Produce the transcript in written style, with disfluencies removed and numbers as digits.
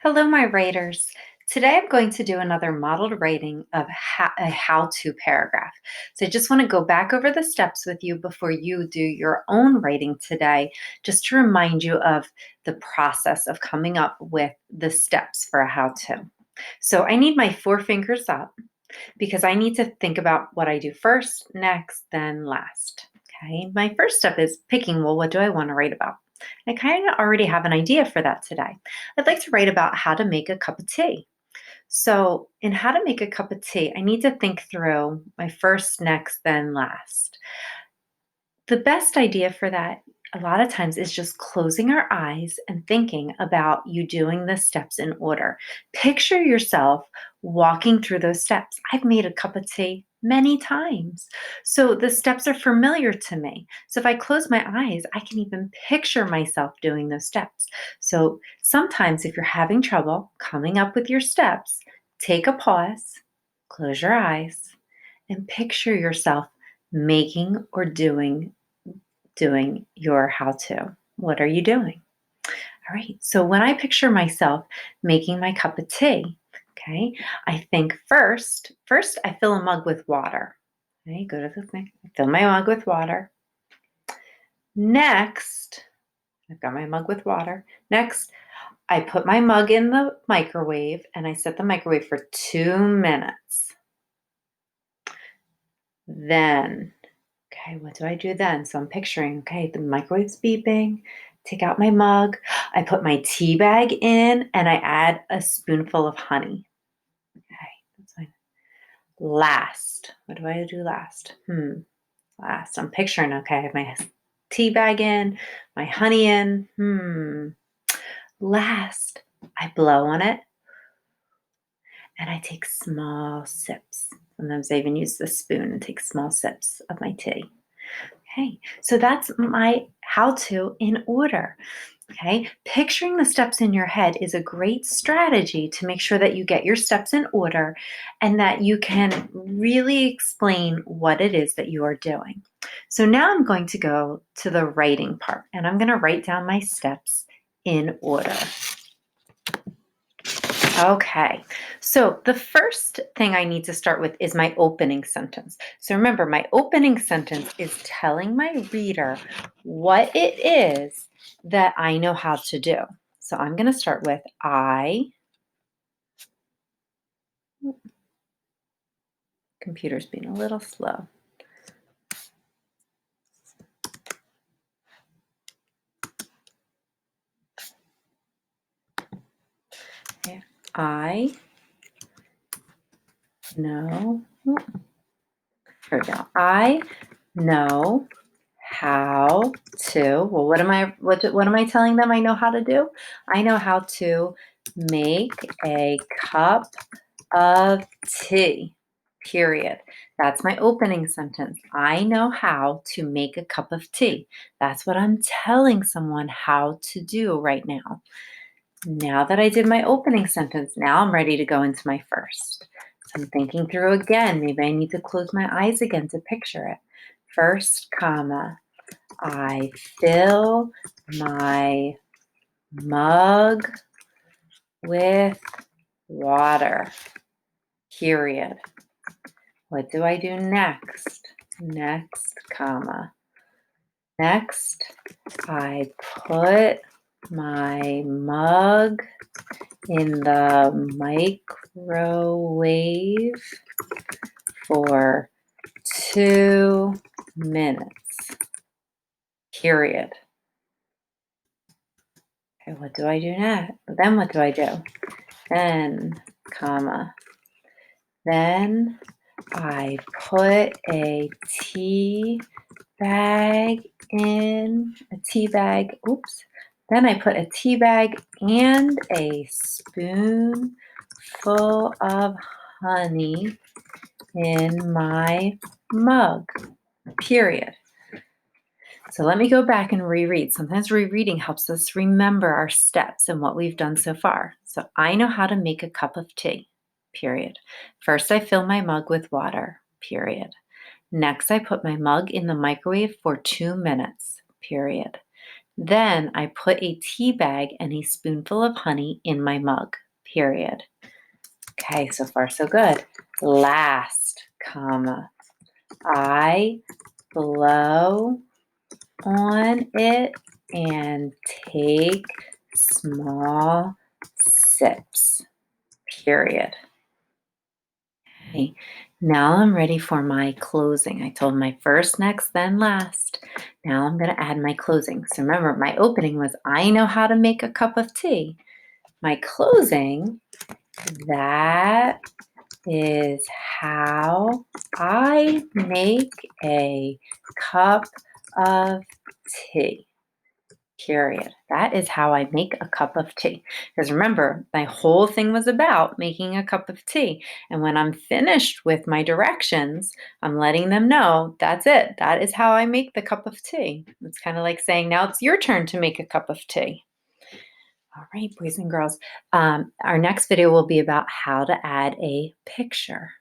Hello, my writers. Today I'm going to do another modeled writing of a how-to paragraph. So I just want to go back over the steps with you before you do your own writing today, just to remind you of the process of coming up with the steps for a how-to. So I need my four fingers up because I need to think about what I do first, next, then last. Okay, my first step is picking, well, what do I want to write about? I kind of already have an idea for that today. I'd like to write about how to make a cup of tea. So, in how to make a cup of tea, I need to think through my first, next, then last. The best idea for that a lot of times is just closing our eyes and thinking about you doing the steps in order. Picture yourself walking through those steps. I've made a cup of tea many times. So the steps are familiar to me. So if I close my eyes, I can even picture myself doing those steps. So sometimes if you're having trouble coming up with your steps, take a pause, close your eyes, and picture yourself making or doing your how to. What are you doing? All right. So when I picture myself making my cup of tea, okay, I think first I fill a mug with water. Okay, go to the thing. I fill my mug with water. Next, I've got my mug with water. Next, I put my mug in the microwave and I set the microwave for 2 minutes. Then okay, what do I do then? So I'm picturing, okay, the microwave's beeping, take out my mug, I put my tea bag in, and I add a spoonful of honey. Okay, that's fine. Last, what do I do last? Last, I'm picturing, okay, I have my tea bag in, my honey in. Last, I blow on it and I take small sips. Sometimes I even use the spoon and take small sips of my tea. Okay, so that's my how to in order. Okay, picturing the steps in your head is a great strategy to make sure that you get your steps in order and that you can really explain what it is that you are doing. So now I'm going to go to the writing part and I'm going to write down my steps in order. Okay, so the first thing I need to start with is my opening sentence. So remember, my opening sentence is telling my reader what it is that I know how to do. So I'm going to start with computer's being a little slow. Okay. I know, here we go. I know how to, well, what am I telling them I know how to do? I know how to make a cup of tea, period. That's my opening sentence. I know how to make a cup of tea. That's what I'm telling someone how to do right now. Now that I did my opening sentence, now I'm ready to go into my first. So I'm thinking through again. Maybe I need to close my eyes again to picture it. First, comma, I fill my mug with water, period. What do I do next? Next, comma. Next, I put my mug in the microwave for 2 minutes, period. Okay, what do I do next? Then what do I do? Then, comma. Then I put a tea bag oops. Then I put a tea bag and a spoonful of honey in my mug, period. So let me go back and reread. Sometimes rereading helps us remember our steps and what we've done so far. So I know how to make a cup of tea, period. First, I fill my mug with water, period. Next, I put my mug in the microwave for 2 minutes, period. Then I put a tea bag and a spoonful of honey in my mug, period. Okay, so far so good. Last, comma, I blow on it and take small sips, period. Okay, now I'm ready for my closing. I told my first, next, then last. Now I'm going to add my closing. So remember, my opening was I know how to make a cup of tea. My closing, that is how I make a cup of tea. Period. That is how I make a cup of tea. Because remember, my whole thing was about making a cup of tea. And when I'm finished with my directions, I'm letting them know that's it. That is how I make the cup of tea. It's kind of like saying, now it's your turn to make a cup of tea. All right, boys and girls. Our next video will be about how to add a picture.